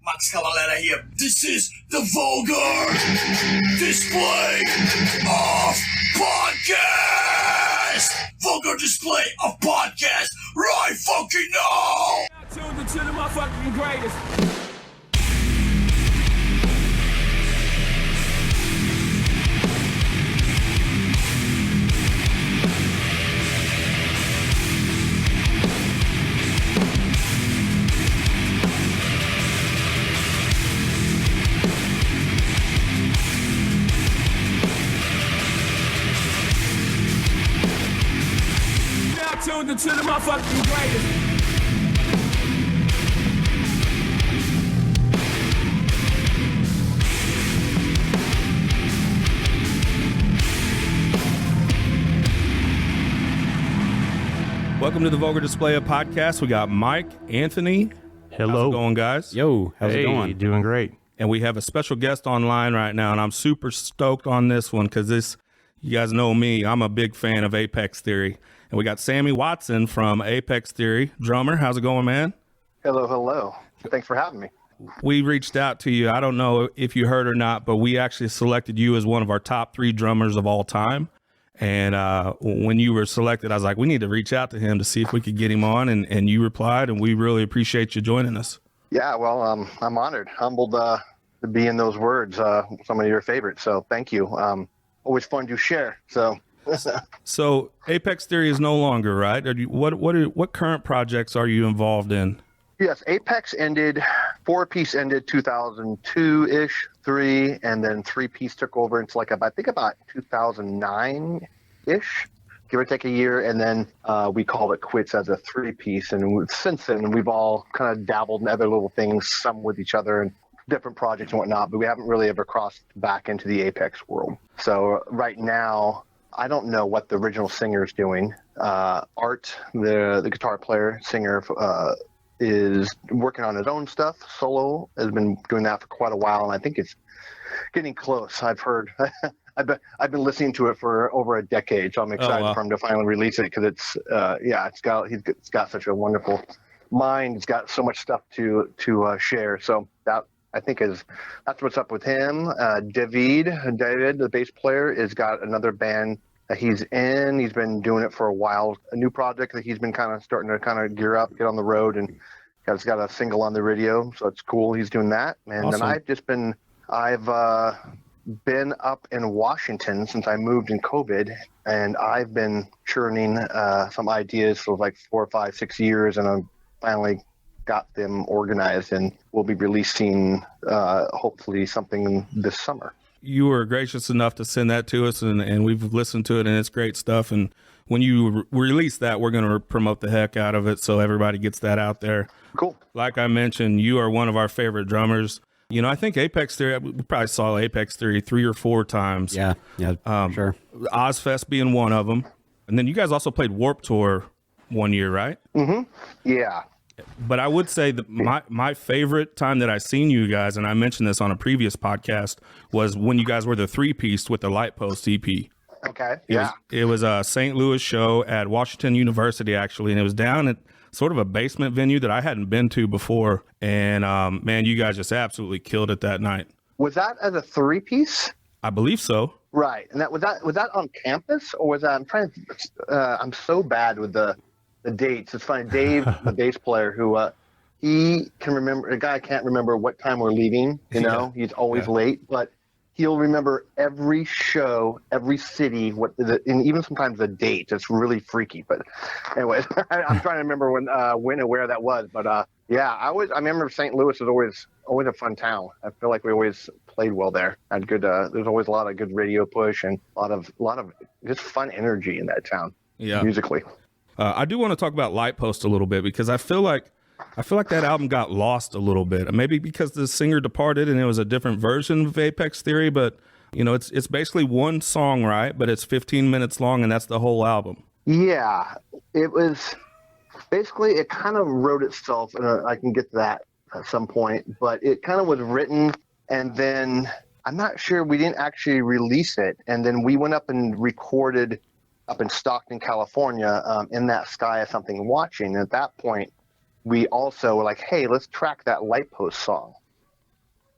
Max Cavalera here. This is the Vulgar Display of Podcast. Vulgar Display of Podcast right fucking now. Tuned into the motherfucking greatest. Tuned into the motherfucking greatest. Welcome to the Vulgar Display of Podcast. We got Mike, Anthony. Hello. How's it going, guys? Yo, how's it going? Doing great. And we have a special guest online right now, and I'm super stoked on this one because you guys know me. I'm a big fan of Apex Theory. And we got Sammy Watson from Apex Theory, drummer. How's it going, man? Hello. Thanks for having me. We reached out to you. I don't know if you heard or not, but we actually selected you as one of our top 3 drummers of all time. And when you were selected, I was like, we need to reach out to him to see if we could get him on. And you replied, and we really appreciate you joining us. Yeah, well, I'm honored, humbled to be in those words, some of your favorites. So thank you. Always fun to share. So Apex Theory is no longer, right? What current projects are you involved in? Yes, Apex ended, 4-piece ended 2002-ish, 3, and then 3-piece took over until I think about 2009-ish, give or take a year, and then we called it quits as a 3-piece, and since then we've all kind of dabbled in other little things, some with each other and different projects and whatnot, but we haven't really ever crossed back into the Apex world. So right now, I don't know what the original singer is doing. Art, the guitar player, singer, is working on his own stuff. Solo has been doing that for quite a while, and I think it's getting close. I've heard. I've been listening to it for over a decade, so I'm excited for him to finally release it because it's got such a wonderful mind. It's got so much stuff to share. So that, I think, that's what's up with him. David, the bass player, has got another band that he's in. He's been doing it for a while. A new project that he's been starting to gear up, get on the road, and he's got a single on the radio. So it's cool. He's doing that. And awesome. Then I've been up in Washington since I moved in COVID, and I've been churning some ideas for 4, 5, 6 years, and I'm finally got them organized, and we'll be releasing hopefully something this summer. You were gracious enough to send that to us, and we've listened to it, and it's great stuff. And when you release that, we're going to promote the heck out of it so everybody gets that out there. Cool. Like I mentioned, you are one of our favorite drummers. You know, I think Apex Theory, we probably saw Apex Theory 3 or 4 times. Yeah, sure. Ozfest being one of them. And then you guys also played Warped Tour one year, right? Mm-hmm. Yeah. But I would say that my favorite time that I seen you guys, and I mentioned this on a previous podcast, was when you guys were the 3-piece with the Light Post EP. Okay. It was a St. Louis show at Washington University, actually, and it was down at sort of a basement venue that I hadn't been to before. And man, you guys just absolutely killed it that night. Was that as a 3-piece? I believe so. Right. And was that on campus, or was that? I'm so bad with the dates. It's funny. Dave, the bass player, who he can remember. A guy can't remember what time we're leaving. He's always late, but he'll remember every show, every city, and even sometimes the dates. It's really freaky. But anyways, I'm trying to remember when and where that was. But I remember St. Louis was always a fun town. I feel like we always played well there. Had good. There's always a lot of good radio push and a lot of just fun energy in that town. Yeah. Musically. I do want to talk about Light Post a little bit because I feel like that album got lost a little bit. Maybe because the singer departed and it was a different version of Apex Theory, but it's basically one song, right? But it's 15 minutes long, and that's the whole album. Yeah, it was basically, it kind of wrote itself, and I can get to that at some point, but it kind of was written, and then I'm not sure, we didn't actually release it, and then we went up and recorded up in Stockton, California, In That Sky Is Something Watching. And at that point, we also were like, hey, let's track that Light Post song.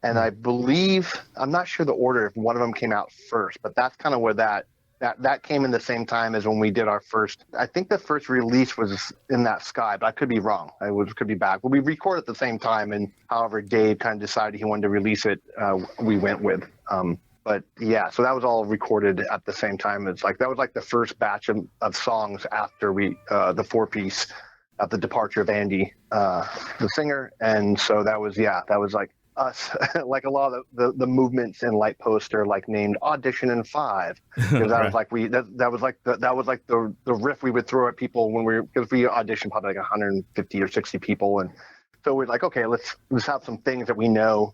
And I believe, I'm not sure the order if one of them came out first, but that's kind of where that came in the same time as when we did our first. I think the first release was In That Sky, but I could be wrong. Could be back. But we recorded at the same time, and however Dave kind of decided he wanted to release it, we went with. But yeah, so that was all recorded at the same time. It's like that was like the first batch of songs after we the 4-piece at the departure of Andy, the singer, and so that was like us, like a lot of the movements in Light Post are like named Audition in 5, because that Right. was like that was like the riff we would throw at people when because we auditioned probably like 150 or 60 people, and so we're like, okay, let's have some things that we know.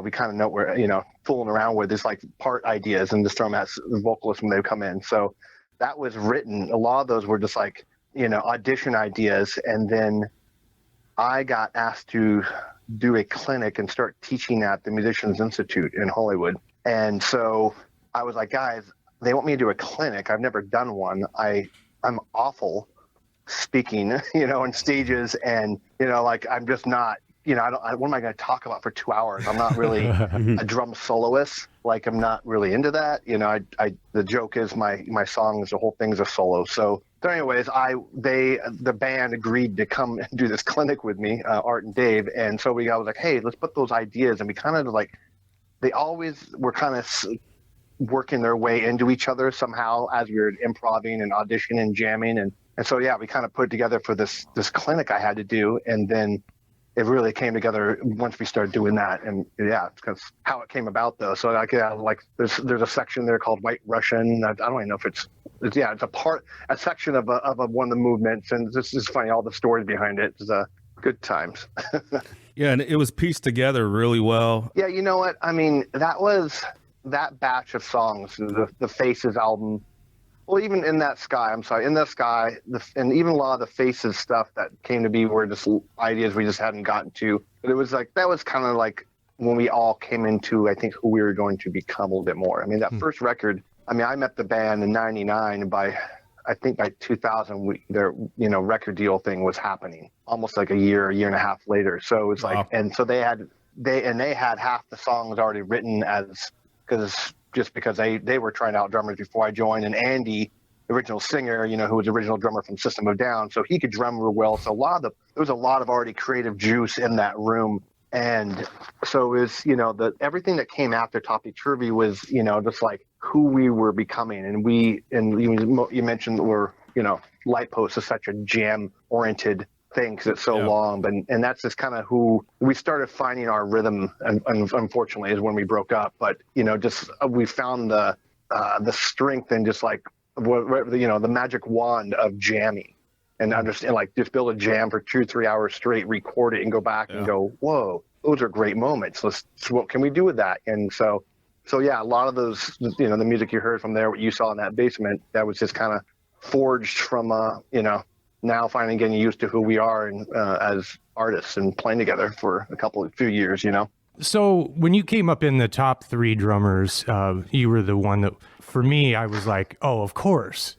We kind of know we're fooling around with this like part ideas, and just throw them at the vocalists when they come in. So that was written. A lot of those were just like audition ideas, and then I got asked to do a clinic and start teaching at the Musicians Institute in Hollywood. And so I was like, guys, they want me to do a clinic. I've never done one. I'm awful speaking, on stages, and like I'm just not. What am I going to talk about for 2 hours? I'm not really a drum soloist. Like, I'm not really into that. The joke is my songs, the whole thing's a solo. So anyways, the band agreed to come and do this clinic with me, Art and Dave. And so I was like, hey, let's put those ideas. And we kind of like, they always were kind of working their way into each other somehow as we were improvising and auditioning and jamming. And so, yeah, we kind of put it together for this clinic I had to do. And then it really came together once we started doing that. And yeah, it's how it came about though. So like there's a section there called White Russian. I don't even know if it's a section of one of the movements. And this is funny, all the stories behind it. It's good times. Yeah. And it was pieced together really well. Yeah. You know what? I mean, that batch of songs, the Faces album, well, even In That Sky, and even a lot of the Faces stuff that came to be were just ideas we just hadn't gotten to. But it was like, that was kind of like when we all came into, I think, who we were going to become a little bit more. I mean, that first record, I met the band in 99, and by 2000, their record deal thing was happening almost like a year and a half later. So it was like, wow. And so they had half the songs already written because they were trying out drummers before I joined, and Andy, the original singer, who was the original drummer from System of a Down, so he could drum real well. So there was a lot of already creative juice in that room, and so it was everything that came after Topsy Turvy was just like who we were becoming, and you mentioned Light Post is such a jam oriented thing because it's so long, and that's just kind of who we started finding our rhythm, and unfortunately is when we broke up, but we found the strength and just like the magic wand of jamming and understand, like, just build a jam for 2-3 hours straight, record it and go back and go, whoa, those are great moments, what can we do with that? And so yeah, a lot of those, the music you heard from there, what you saw in that basement, that was just kind of forged from now finally getting used to who we are and as artists and playing together for a few years, So when you came up in the top 3 drummers, you were the one that, for me, I was like, oh, of course,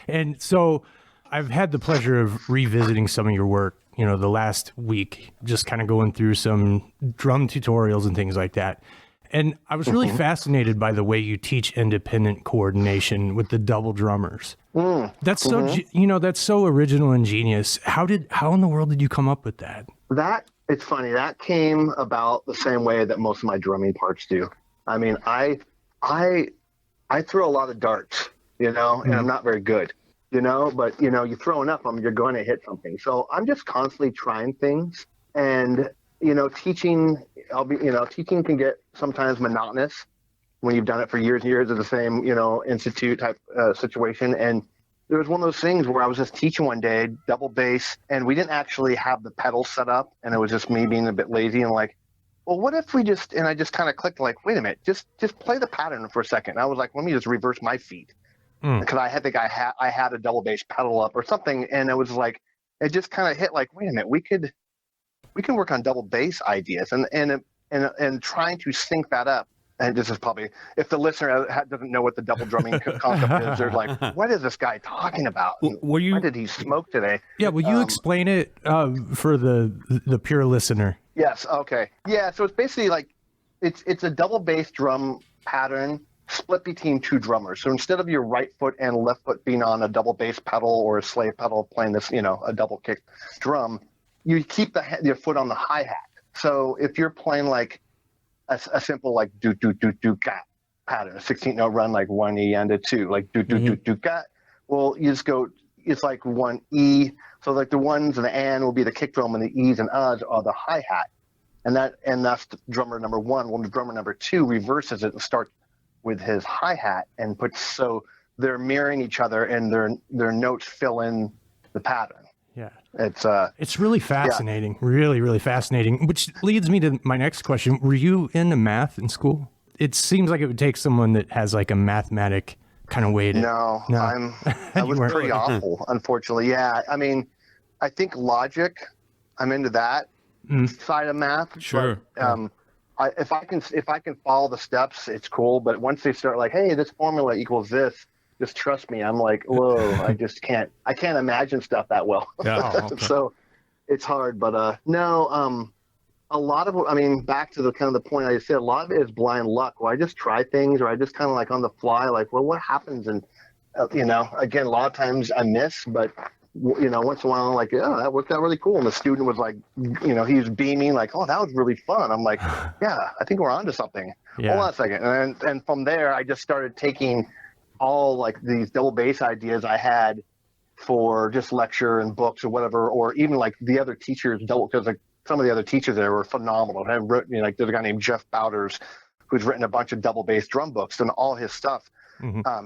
And so I've had the pleasure of revisiting some of your work, the last week, just kind of going through some drum tutorials and things like that. And I was really fascinated by the way you teach independent coordination with the double drummers. That's so, that's so original and genius. How in the world did you come up with that? It's funny. That came about the same way that most of my drumming parts do. I mean, I throw a lot of darts, and I'm not very good, but you throw enough of them, you're going to hit something. So I'm just constantly trying things, and teaching can get sometimes monotonous when you've done it for years and years at the same, institute type situation. And there was one of those things where I was just teaching one day, double bass, and we didn't actually have the pedals set up, and it was just me being a bit lazy and like, well, what if and I just kind of clicked like, wait a minute, just play the pattern for a second. And I was like, let me just reverse my feet. Because I had a double bass pedal up or something, and it was like, it just kind of hit like, wait a minute, we can work on double bass ideas, and trying to sync that up and this is probably, if the listener doesn't know what the double drumming concept is, they're like, what is this guy talking about? Why did he smoke today? Yeah, will you explain it for the pure listener? Yes, okay. Yeah, so it's basically like, it's a double bass drum pattern split between two drummers. So instead of your right foot and left foot being on a double bass pedal or a slave pedal playing this, a double kick drum, you keep your foot on the hi-hat. So if you're playing like a simple like do do do do ga pattern, a 16th note run like 1 E and a 2, like do do do do ga. Well, you just go. It's like 1 E. So like the ones and the and will be the kick drum, and the E's and U's are the hi hat, and that's the drummer number 1. Well, the drummer number 2 reverses it and starts with his hi hat and puts, so they're mirroring each other and their notes fill in the pattern. Yeah. It's really fascinating. Yeah. Really, really fascinating. Which leads me to my next question. Were you into math in school? It seems like it would take someone that has like a mathematic kind of way to... No. I was pretty awful, unfortunately. Yeah. I mean, I think logic, I'm into that side of math. Sure. But, if I can follow the steps, it's cool. But once they start like, hey, this formula equals this, just trust me. I'm like, whoa, I can't imagine stuff that well. Yeah. Oh, okay. So it's hard, but no, a lot of, back to the kind of the point I said, a lot of it is blind luck. Well, I just try things, or I just kind of like on the fly, like, well, what happens? And, again, a lot of times I miss, but once in a while, I'm like, yeah, that worked out really cool. And the student was like, he was beaming like, oh, that was really fun. I'm like, yeah, I think we're onto something. Yeah. Hold on a second. And from there, I just started taking all like these double bass ideas I had for just lecture and books or whatever, or even like the other teachers because like some of the other teachers there were phenomenal. I've written, there's a guy named Jeff Bowders who's written a bunch of double bass drum books, and all his stuff,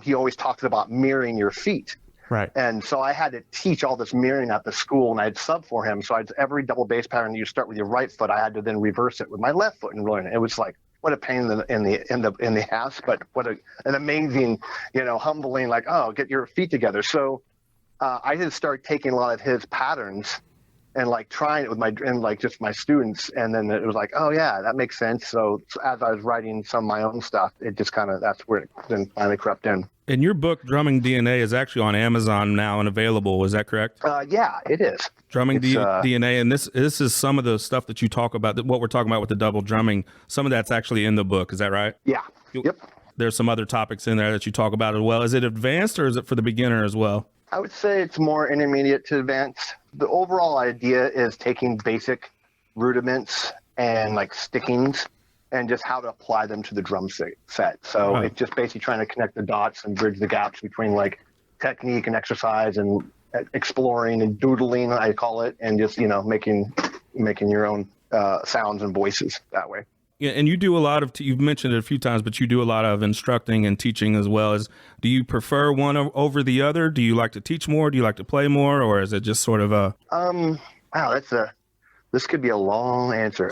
he always talks about mirroring your feet. Right. And so I had to teach all this mirroring at the school, and I'd sub for him. So every double bass pattern you start with your right foot, I had to then reverse it with my left foot and learn it. It was like, what a pain in the ass, but what an amazing, humbling, like, oh, get your feet together. So I did start taking a lot of his patterns and like trying it with just my students. And then it was like, oh yeah, that makes sense. So as I was writing some of my own stuff, it just that's where it then finally crept in. And your book, Drumming DNA, is actually on Amazon now and available. Is that correct? Yeah, it is. Drumming DNA. And this is some of the stuff that you talk about, what we're talking about with the double drumming. Some of that's actually in the book. Is that right? Yeah. Yep. There's some other topics in there that you talk about as well. Is it advanced or is it for the beginner as well? I would say it's more intermediate to advanced. The overall idea is taking basic rudiments and like stickings and just how to apply them to the drum set. So It's just basically trying to connect the dots and bridge the gaps between like technique and exercise and exploring and doodling, I call it, and just, making your own sounds and voices that way. Yeah, and you do a lot of, you've mentioned it a few times, but you do a lot of instructing and teaching as well. Do you prefer one over the other? Do you like to teach more? Do you like to play more? Or is it just sort of a... Wow, this could be a long answer.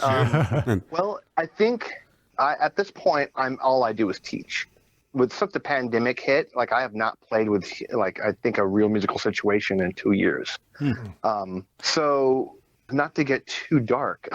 Well, I think at this point, all I do is teach. With such a pandemic hit, like I have not played with like, I think a real musical situation in 2 years. So not to get too dark,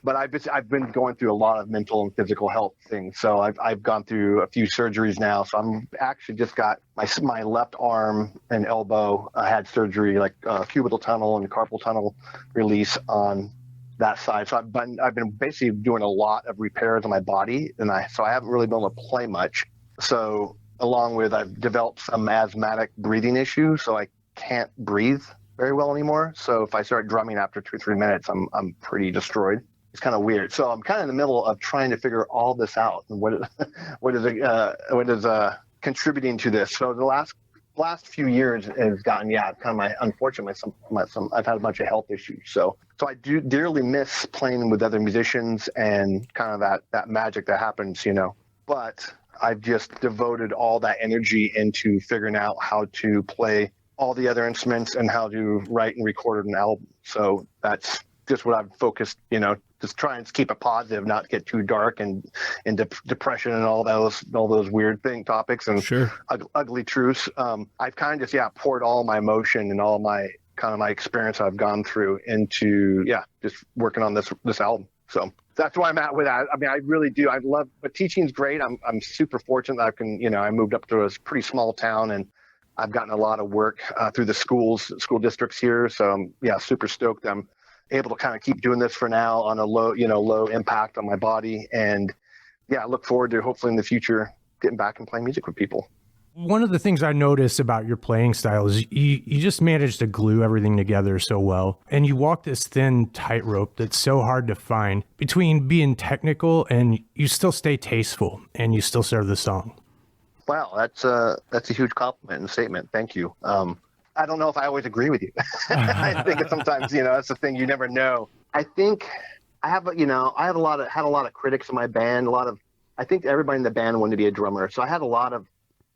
but I've been going through a lot of mental and physical health things. So I've gone through a few surgeries now. So I'm actually just got my left arm and elbow. I had surgery, like cubital tunnel and carpal tunnel release on that side. So I've been basically doing a lot of repairs on my body, and I haven't really been able to play much. So along with, I've developed some asthmatic breathing issues, so I can't breathe very well anymore. So if I start drumming after 2 or 3 minutes, I'm pretty destroyed. It's kind of weird. So I'm kind of in the middle of trying to figure all this out and what is contributing to this. So the last few years has gotten, unfortunately, I've had a bunch of health issues. So I do dearly miss playing with other musicians and kind of that magic that happens, But I've just devoted all that energy into figuring out how to play all the other instruments and how to write and record an album. So that's just what I've focused, just try and keep it positive, not get too dark and depression and all those weird topics and sure. ugly truths. I've kind of just, poured all my emotion and all my kind of my experience I've gone through into, just working on this album. So that's where I'm at with that. I mean, I really do. I love, but teaching's great. I'm super fortunate that I can, I moved up to a pretty small town and I've gotten a lot of work through the school districts here. So I'm, super stoked. I'm able to kind of keep doing this for now on a low impact on my body. And I look forward to hopefully in the future getting back and playing music with people. One of the things I noticed about your playing style is you just managed to glue everything together so well. And you walk this thin tightrope that's so hard to find between being technical and you still stay tasteful and you still serve the song. Wow, that's a huge compliment and statement. Thank you. I don't know if I always agree with you. I think sometimes, that's the thing, you never know. I think I have, I had a lot of critics in my band. I think everybody in the band wanted to be a drummer. So I had a lot of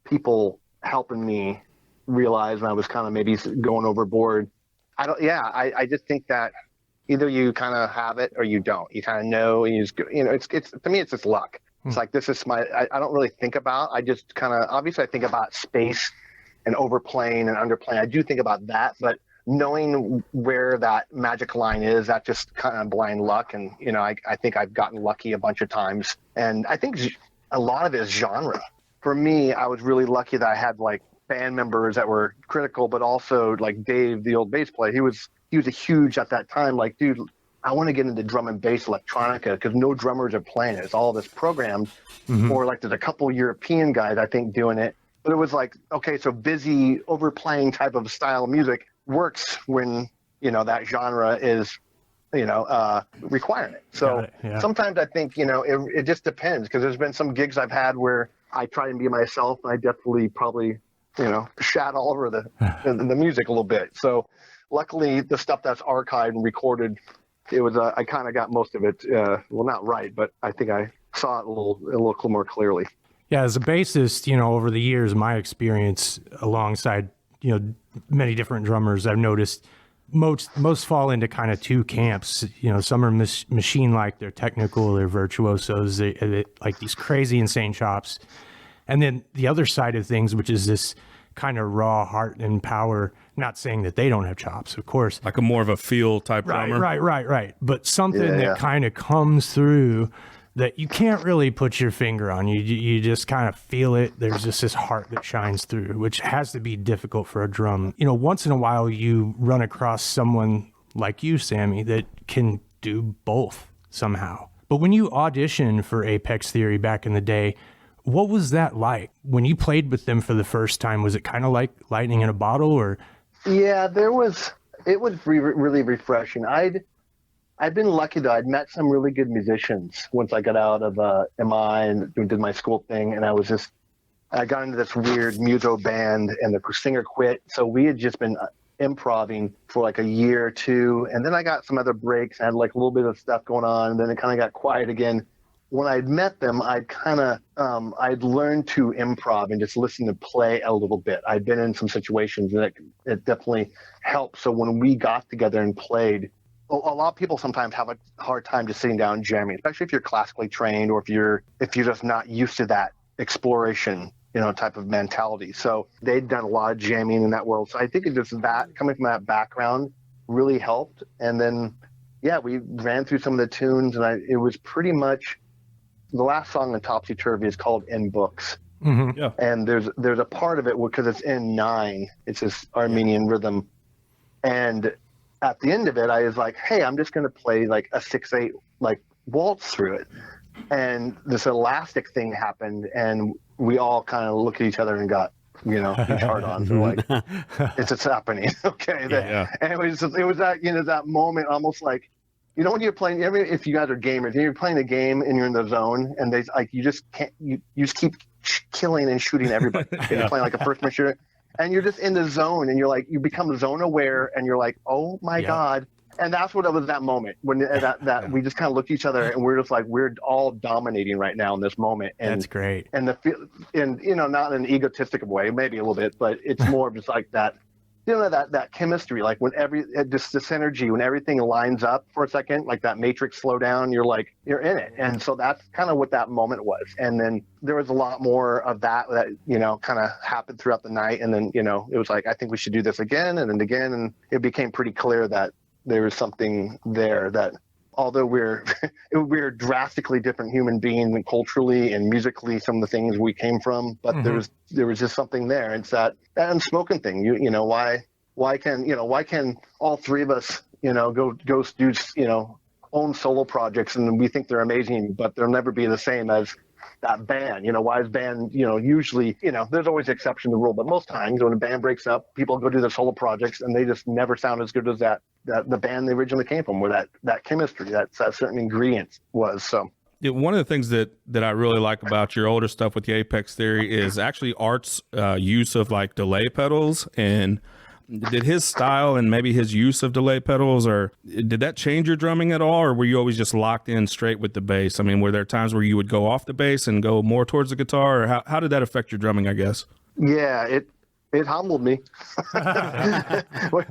people helping me realize when I was kind of maybe going overboard. I just think that either you kind of have it or you don't. You kind of know, and you just, it's to me, it's just luck. It's like, this is I don't really think about, I just kind of, obviously I think about space and overplaying and underplaying. I do think about that, but knowing where that magic line is, that just kind of blind luck. And, I think I've gotten lucky a bunch of times. And I think a lot of it is genre. For me, I was really lucky that I had like band members that were critical, but also like Dave, the old bass player, he was a huge at that time, like, dude, I want to get into drum and bass electronica because no drummers are playing it. It's all this programmed, or like there's a couple European guys, I think, doing it. But it was like, okay, so busy overplaying type of style of music works when, that genre is, requiring it. So sometimes I think, it just depends, because there's been some gigs I've had where I try and be myself, and I definitely probably, shat all over the music a little bit. So luckily the stuff that's archived and recorded, it was, I kind of got most of it, well, not right, but I think I saw it a little more clearly. Yeah, as a bassist, over the years, my experience alongside, many different drummers, I've noticed most fall into kind of two camps. Some are machine-like, they're technical, they're virtuosos, they like these crazy, insane chops. And then the other side of things, which is this kind of raw heart and power, not saying that they don't have chops, of course. Like a more of a feel type drummer. Right. But something that kind of comes through that you can't really put your finger on. You just kind of feel it. There's just this heart that shines through, which has to be difficult for a drum. Once in a while you run across someone like you, Sammy, that can do both somehow. But when you auditioned for Apex Theory back in the day, what was that like? When you played with them for the first time, was it kind of like lightning in a bottle, or? Yeah, it was really refreshing. I've been lucky that I'd met some really good musicians once I got out of MI and did my school thing. And I got into this weird muso band, and the singer quit. So we had just been improvising for like a year or two. And then I got some other breaks. I had like a little bit of stuff going on, and then it kind of got quiet again. When I'd met them, I'd learned to improv and just listen to play a little bit. I'd been in some situations, and it definitely helped. So when we got together and played, a lot of people sometimes have a hard time just sitting down and jamming, especially if you're classically trained or if you're just not used to that exploration, type of mentality. So they'd done a lot of jamming in that world. So I think it just that coming from that background really helped. And then, we ran through some of the tunes, and it was pretty much the last song in Topsy Turvy is called In Books. Mm-hmm. Yeah. And there's a part of it because it's in 9. It's this Armenian rhythm. And at the end of it, I was like, hey, I'm just going to play like a 6/8 like waltz through it. And this elastic thing happened, and we all kind of looked at each other and got, each hard on. So like, it's happening. Okay. And it was that, that moment almost like, when you're playing, if you guys are gamers, and you're playing a game and you're in the zone, and they like, you just can't, you just keep killing and shooting everybody. You're playing like a first-person shooter, and you're just in the zone, and you're like, you become zone aware, and you're like, oh my God. And that's what it was, that moment when that we just kind of looked at each other, and we're just like, we're all dominating right now in this moment. And that's great. And not in an egotistic way, maybe a little bit, but it's more just like that. That chemistry, like when this energy, when everything lines up for a second, like that matrix slow down, you're in it. And so that's kind of what that moment was. And then there was a lot more of that kind of happened throughout the night. And then, it was like, I think we should do this again and then again. And it became pretty clear that there was something there that although we're drastically different human beings and culturally and musically, some of the things we came from, but there was just something there. It's that unspoken thing. Why can all three of us, go do, own solo projects, and we think they're amazing, but they'll never be the same as that band. Why is band, usually, there's always an exception to the rule, but most times when a band breaks up, people go do their solo projects and they just never sound as good as that the band they originally came from, where that chemistry, that certain ingredient was. So yeah, one of the things that I really like about your older stuff with the Apex Theory is actually Art's use of like delay pedals. And did his style and maybe his use of delay pedals, or did that change your drumming at all, or were you always just locked in straight with the bass? I mean, were there times where you would go off the bass and go more towards the guitar, or how did that affect your drumming, I guess? Yeah, it humbled me. When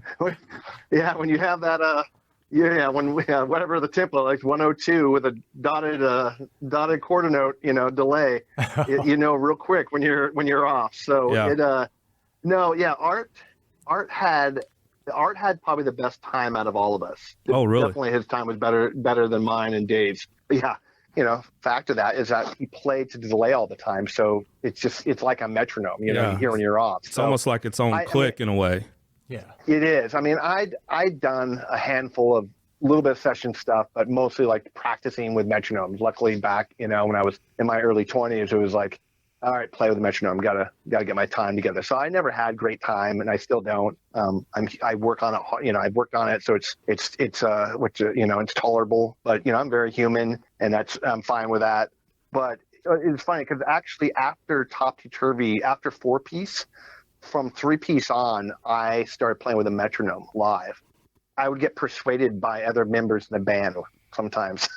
you have that, whatever the tempo, like 102 with a dotted quarter note, delay, real quick when you're off. So Art had probably the best time out of all of us. Oh, really? Definitely his time was better than mine and Dave's. But yeah, fact of that is that he played to delay all the time. So it's like a metronome, you hear when you're off. It's almost like its own click in a way. Yeah, it is. I mean, I'd done a handful of little bit of session stuff, but mostly like practicing with metronomes. Luckily back, when I was in my early 20s, it was like, all right, play with the metronome. Gotta get my time together. So I never had great time, and I still don't. I work on it. I've worked on it, so it's tolerable. But I'm very human, and I'm fine with that. But it's funny because actually after Topsy Turvy, after 4-piece, from 3-piece on, I started playing with a metronome live. I would get persuaded by other members in the band sometimes.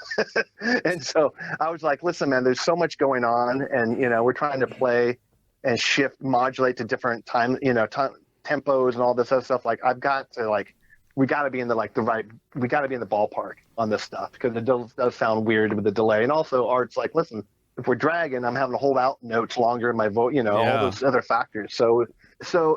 And so I was like, listen, man, there's so much going on, and we're trying to play and modulate to different time, tempos and all this other stuff. Like we got to be in the we got to be in the ballpark on this stuff, because it does sound weird with the delay. And also Art's like, listen, if we're dragging, I'm having to hold out notes longer in my vote, all those other factors. So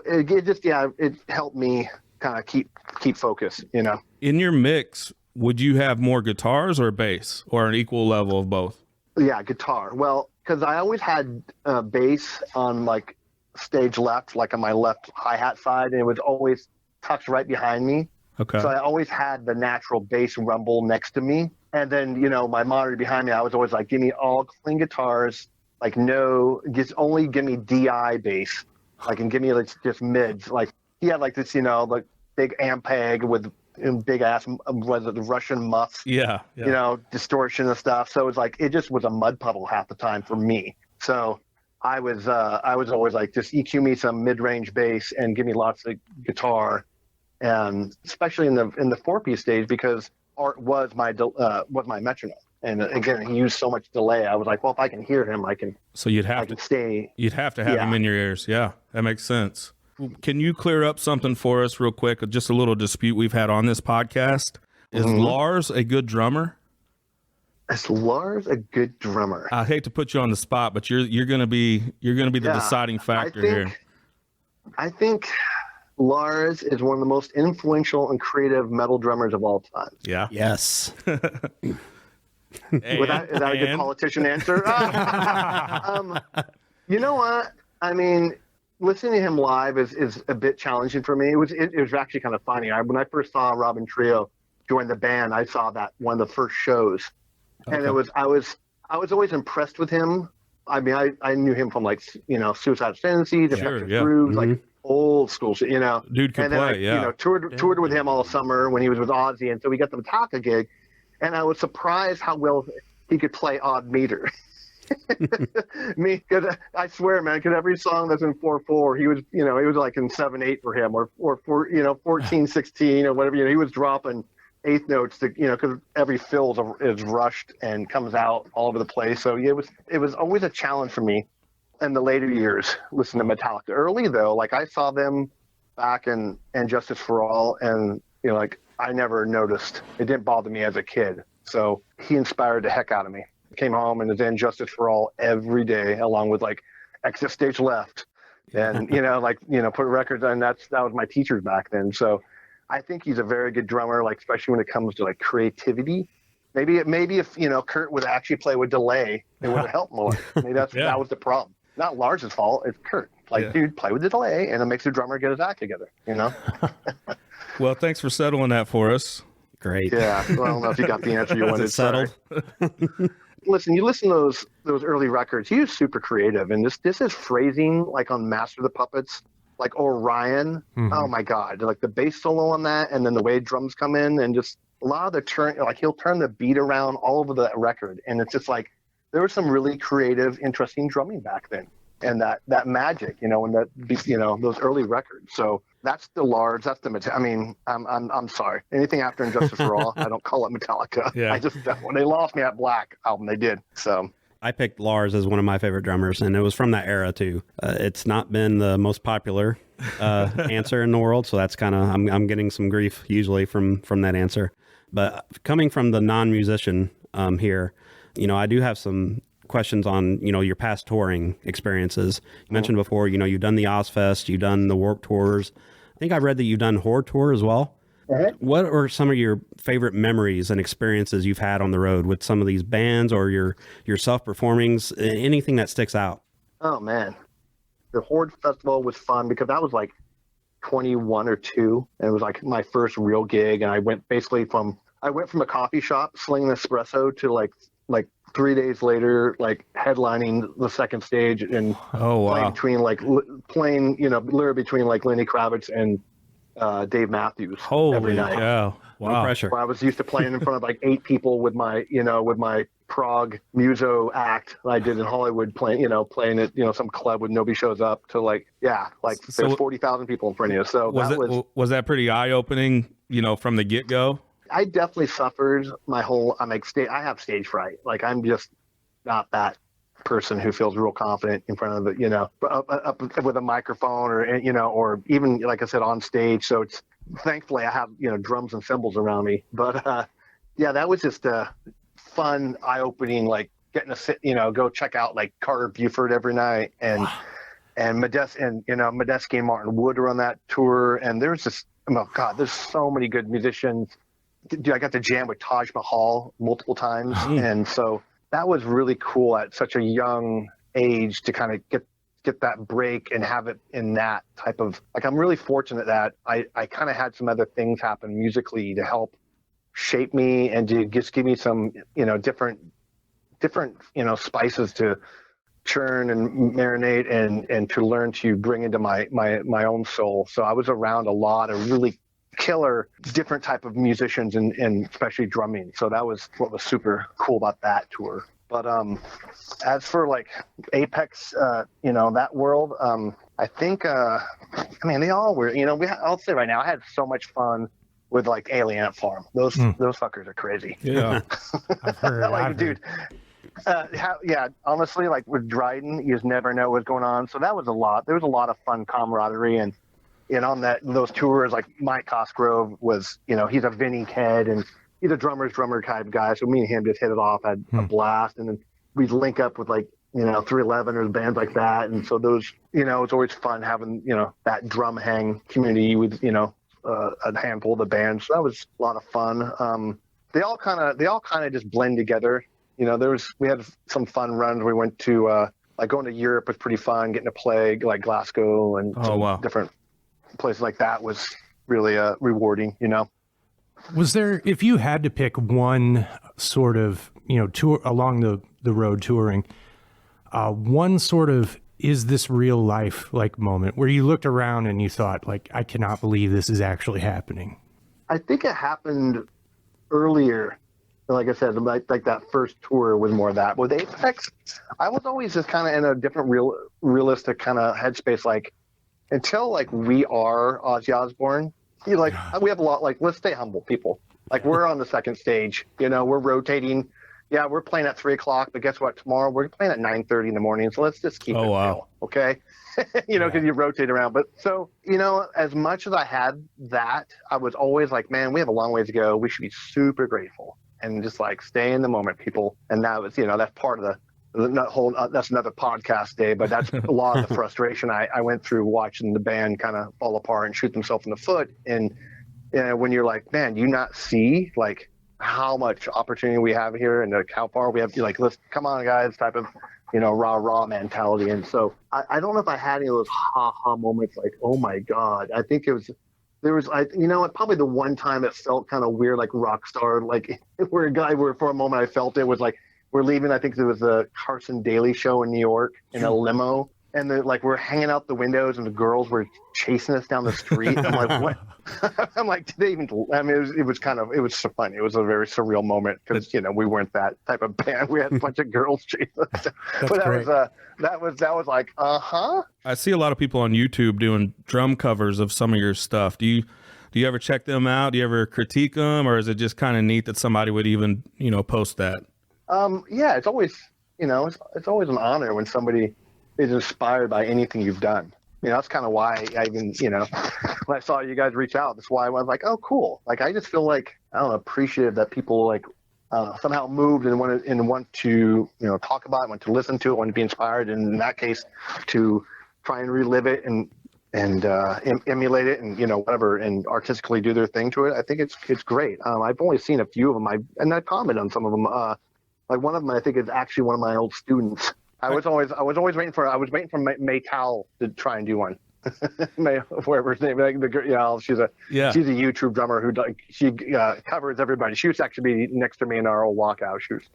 it helped me kind of keep focus, In your mix, would you have more guitars or bass, or an equal level of both? Yeah, guitar. Well, because I always had bass on like stage left, like on my left hi-hat side, and it was always tucked right behind me. Okay. So I always had the natural bass rumble next to me. And then, my monitor behind me, I was always like, give me all clean guitars, like only give me DI bass, like, and give me like just mids. Like he had like this, like big Ampeg with big ass, the Russian muffs, distortion and stuff. So it was like, it just was a mud puddle half the time for me. So I was always like, just EQ me some mid-range bass and give me lots of guitar, and especially in the 4-piece stage, because Art was my metronome. And again, he used so much delay. I was like, well, if I can hear him, I can. So you'd have to have him in your ears. Yeah, that makes sense. Can you clear up something for us real quick? Just a little dispute we've had on this podcast. Is Lars a good drummer? Is Lars a good drummer? I hate to put you on the spot, but you're going to be the deciding factor here. I think Lars is one of the most influential and creative metal drummers of all time. Yeah. Yes. Is that a good politician answer? You know what? I mean, listening to him live is a bit challenging for me. It was actually kind of funny. When I first saw Robin Trio join the band, I saw that one of the first shows, and I was always impressed with him. I mean, I knew him from like Suicide Tendencies, Grooves, like old school shit. Dude could play. Toured with him all summer when he was with Ozzy, and so we got the Metallica gig, and I was surprised how well he could play odd meter. Because I swear, man, because every song that's in 4/4, he was like in 7/8 for him, or 14/16 or whatever. He was dropping eighth notes to because every fill is rushed and comes out all over the place. So it was always a challenge for me in the later years listening to Metallica. Early though, like I saw them back in Justice for All, and like I never noticed. It didn't bother me as a kid. So he inspired the heck out of me. Came home and was in Justice for All every day, along with like Exit Stage Left, and put records on. That was my teachers back then. So I think he's a very good drummer, like especially when it comes to like creativity. maybe if Kurt would actually play with delay, it would have helped more. Maybe that was the problem. Not Lars' fault. It's Kurt. Dude, play with the delay, and it makes the drummer get his act together. Well, thanks for settling that for us. Great. Yeah. Well, I don't know if you got the answer you wanted. Settled. Listen to those early records. He was super creative, and this is phrasing like on Master of the Puppets, like Orion. Mm-hmm. Oh my God! Like the bass solo on that, and then the way drums come in, and just a lot of the turn. Like he'll turn the beat around all over the record, and it's just like there was some really creative, interesting drumming back then, and that magic, and those early records. So that's the Lars. That's the. I mean, I'm sorry. Anything after Injustice for All, I don't call it Metallica. Yeah. I just when they lost me at Black album, they did. So I picked Lars as one of my favorite drummers, and it was from that era too. It's not been the most popular answer in the world, so that's kind of I'm getting some grief usually from that answer. But coming from the non-musician here, I do have some questions on your past touring experiences. You mentioned before, you've done the Ozfest, you've done the Warped Tours. I think I read that you've done Horde Tour as well. What are some of your favorite memories and experiences you've had on the road with some of these bands or your self-performings, anything that sticks out? Oh man, the Horde Festival was fun because I was like 21 or 2, and it was like my first real gig, and I went from a coffee shop slinging espresso to like 3 days later, like headlining the second stage and literally between like Lenny Kravitz and Dave Matthews every night. Yeah. Wow. No pressure. I was used to playing in front of like 8 people with my prog muso act I did in Hollywood, playing at some club when nobody shows up to there's 40,000 people in front of you. So was that pretty eye opening, from the get go? I definitely suffered my whole. I have stage fright. Like I'm just not that person who feels real confident in front of up with a microphone or even like I said on stage. So it's thankfully I have drums and cymbals around me. But that was just a fun, eye opening. Like getting to sit, go check out like Carter Buford every night and Medeski and Martin Wood are on that tour. And there's just there's so many good musicians. Dude, I got to jam with Taj Mahal multiple times, and so that was really cool at such a young age to kind of get that break and have it in that type of like. I'm really fortunate that I kind of had some other things happen musically to help shape me and to just give me some different spices to churn and marinate and to learn to bring into my own soul. So I was around a lot of really killer different type of musicians and especially drumming. So that was what was super cool about that tour. But as for like Apex, that world, I think they all were, I'll say right now I had so much fun with like Alien Ant Farm. Those fuckers are crazy. Yeah. I've heard. Dude. Honestly, like with Dryden, you just never know what's going on. So that was a lot. There was a lot of fun camaraderie and on those tours, like Mike Cosgrove was, he's a Vinny head and he's a drummer type guy. So me and him just hit it off, had a blast. And then we'd link up with 311 or bands like that. And so those, it's always fun having, that drum hang community with, a handful of the bands. So that was a lot of fun. They all kind of just blend together. We had some fun runs. We went to, going to Europe was pretty fun, getting to play like Glasgow and different places like that was really rewarding. Was there, if you had to pick one sort of tour along the road touring, one sort of is this real life like moment where you looked around and you thought like, I cannot believe this is actually happening? I think it happened earlier. Like I said, like that first tour was more of that. With Apex, I was always just kind of in a different realistic kind of headspace. Like until like we are Ozzy Osbourne, we have a lot. Like let's stay humble, people. Like we're on the second stage. We're rotating. Yeah, we're playing at 3:00, but guess what? Tomorrow we're playing at 9:30 in the morning. So let's just keep it real, okay? Because you rotate around. But so as much as I had that, I was always like, man, we have a long ways to go. We should be super grateful. And just like stay in the moment, people. And that was, that's part of that's another podcast day, but that's a lot of the frustration I went through watching the band kind of fall apart and shoot themselves in the foot. And when you're like, man, you not see like how much opportunity we have here and like how far we have to like, let's come on guys type of, rah mentality. And so I don't know if I had any of those ha moments like, oh my God. I think probably the one time it felt kind of weird, like rock star, like where for a moment I felt it was like, we're leaving. I think there was a Carson Daly show in New York in a limo. And we're hanging out the windows and the girls were chasing us down the street. I'm like, what? I'm like, did they even? I mean, it was so funny. It was a very surreal moment because we weren't that type of band. We had a bunch of girls chasing us. But that was like, I see a lot of people on YouTube doing drum covers of some of your stuff. Do you ever check them out? Do you ever critique them, or is it just kind of neat that somebody would even post that? Yeah, it's always it's always an honor when somebody is inspired by anything you've done. That's kind of why I even, when I saw you guys reach out, that's why I was like, oh, cool. Like, I just feel like, I don't know, appreciative that people like somehow moved and want to, talk about it, want to listen to it, want to be inspired. And in that case, to try and relive it and emulate it and, whatever, and artistically do their thing to it. I think it's great. I've only seen a few of them. And I commented on some of them. Like one of them, I think is actually one of my old students. I was waiting for Maytal to try and do one. Whatever his name, like the girl, she's a YouTube drummer who she covers everybody. She used to actually be next to me in our old walkout. She's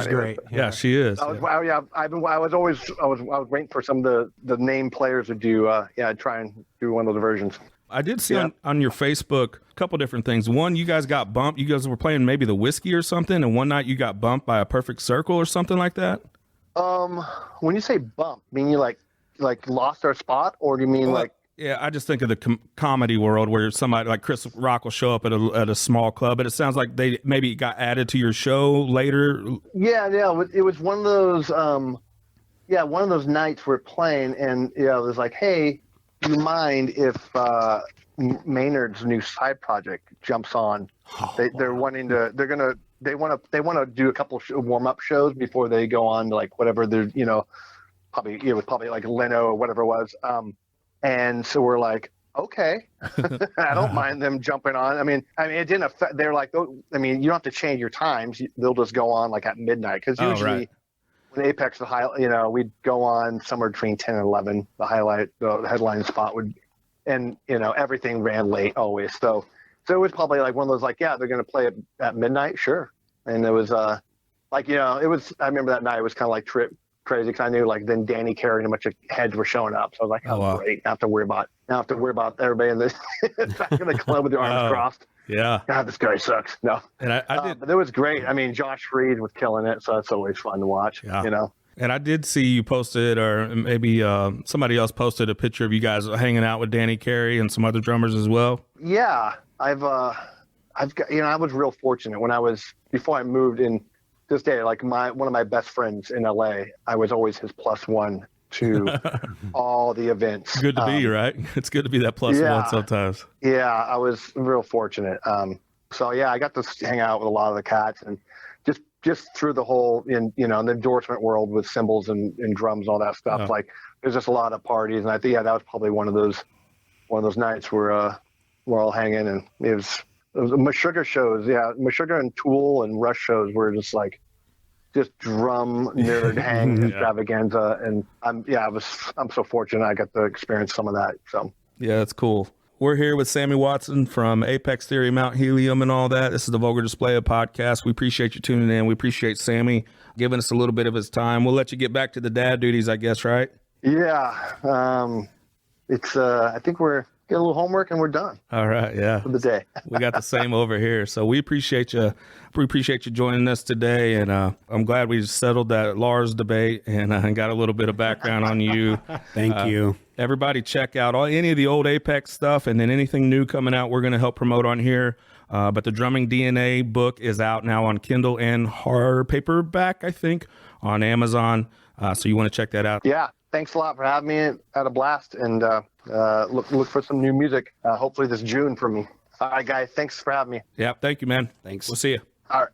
great. Yeah, she is. I was waiting for some of the name players to do try and do one of those versions. I did see on your Facebook a couple different things. One, you guys got bumped. You guys were playing maybe the Whiskey or something, and one night you got bumped by a Perfect Circle or something like that. When you say bump, mean you like lost our spot, or do you mean like? Yeah, I just think of the comedy world where somebody like Chris Rock will show up at a small club, but it sounds like they maybe got added to your show later. Yeah, it was one of those. One of those nights we're playing, and it was like, hey, do you mind if Maynard's new side project jumps on? They want to do a couple warm up shows before they go on to like whatever they're it was probably like Leno or whatever it was. And so we're like, okay, I don't mind them jumping on. I mean, it didn't affect. They're like, I mean, you don't have to change your times. They'll just go on like at midnight because usually when Apex we'd go on somewhere between 10 and 11. The headline spot would, and everything ran late always. So it was probably like one of those like, yeah, they're going to play it at midnight. Sure. And it was I remember that night it was kind of like crazy because I knew like then Danny Carey and a bunch of heads were showing up. So I was like, oh, great. Now I have to worry about everybody in the back in the club with their arms crossed. Yeah. God, this guy sucks. No. And I did. But it was great. I mean, Josh Freed was killing it. So it's always fun to watch, And I did see you posted, or maybe somebody else posted a picture of you guys hanging out with Danny Carey and some other drummers as well. Yeah. I've got, I was real fortunate before I moved in this day, like one of my best friends in LA, I was always his plus one to all the events. Good to be, right? It's good to be that plus one sometimes. Yeah, I was real fortunate. So yeah, I got to hang out with a lot of the cats and just through the whole in the endorsement world with cymbals and drums and all that stuff. Like there's just a lot of parties, and I think that was probably one of those nights where we're all hanging, and it was Meshuggah shows. Yeah, Meshuggah and Tool and Rush shows were just drum nerd hang extravaganza, and I'm so fortunate I got to experience some of that. So yeah, that's cool. We're here with Sammy Watson from Apex Theory, Mount Helium, and all that. This is the Vulgar Display of Podcast. We appreciate you tuning in. We appreciate Sammy giving us a little bit of his time. We'll let you get back to the dad duties, I guess, right? Yeah. It's I think we're get a little homework and we're done. All right, yeah. For the day. We got the same over here. So we appreciate you. We appreciate you joining us today, and I'm glad we settled that Lars debate and got a little bit of background on you. Thank you. Everybody check out any of the old Apex stuff, and then anything new coming out we're going to help promote on here. But the Drumming DNA book is out now on Kindle and hard paperback, I think, on Amazon. So you want to check that out. Yeah. Thanks a lot for having me. Had a blast, and look for some new music. Hopefully this June for me. All right, guys. Thanks for having me. Yeah. Thank you, man. Thanks. We'll see you. All right.